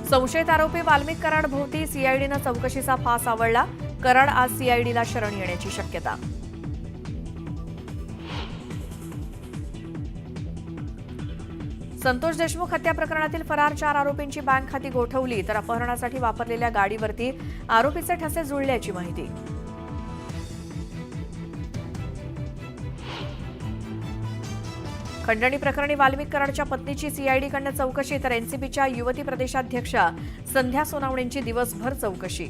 संशयित आरोपी वाल्मिक कराडभोवती सीआयडीनं चौकशीचा फास आवळला. कराड आज सीआयडीला शरण येण्याची शक्यता. संतोष देशमुख हत्या प्रकरणातील फरार 4 आरोपींची बँक खाती गोठवली, तर अपहरणासाठी वापरलेल्या गाडीवरती आरोपीचे ठसे जुळल्याची माहिती. खंडणी प्रकरणी वाल्मिक कराडच्या पत्नीची सीआयडीकडनं चौकशी, तर एनसीपीच्या युवती प्रदेशाध्यक्षा संध्या सोनावणेंची दिवसभर चौकशी.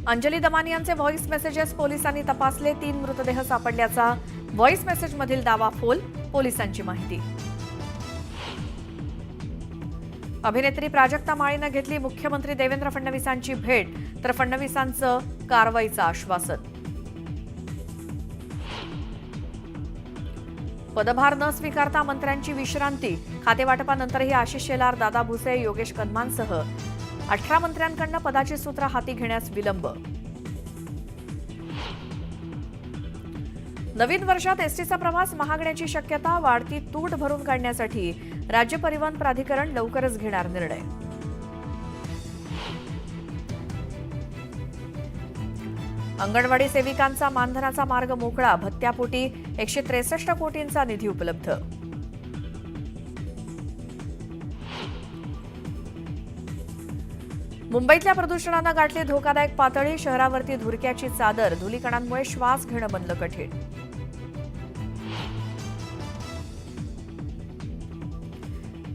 अंजली दमानियांचे व्हॉइस मेसेजेस पोलिसांनी तपासले. 3 मृतदेह सापडल्याचा व्हॉइस मेसेजमधील दावा फोल, पोलिसांची माहिती. अभिनेत्री प्राजक्ता माळीनं घेतली मुख्यमंत्री देवेंद्र फडणवीसांची भेट, तर फडणवीसांचं कारवाईचं आश्वासन. पदभार न स्वीकारता मंत्र्यांची विश्रांती. खातेवाटपानंतरही आशिष शेलार, दादा भुसे, योगेश कदमांसह 18 मंत्र्यांकडून पदाची सूत्र हाती घेण्यास विलंब. नवीन वर्षात एसटीचा प्रवास महागण्याची शक्यता. वाढती तूट भरून काढण्यासाठी राज्य परिवहन प्राधिकरण लवकरच घेणार निर्णय. अंगणवाडी सेविकांचा मानधनाचा मार्ग मोकळा. भत्त्यापोटी 163 कोटींचा निधी उपलब्ध. मुंबईतल्या प्रदूषणानं गाठली धोकादायक पातळी. शहरावरती धुरक्याची चादर. धुलीकणांमुळे श्वास घेणं बनलं कठीण.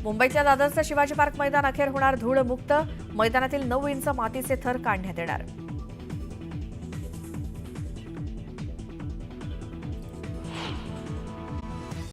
मुंबईतल्या दादरचं शिवाजी पार्क मैदान अखेर होणार धूळ मुक्त. मैदानातील 9 इंच मातीचे थर काढण्यात येणार.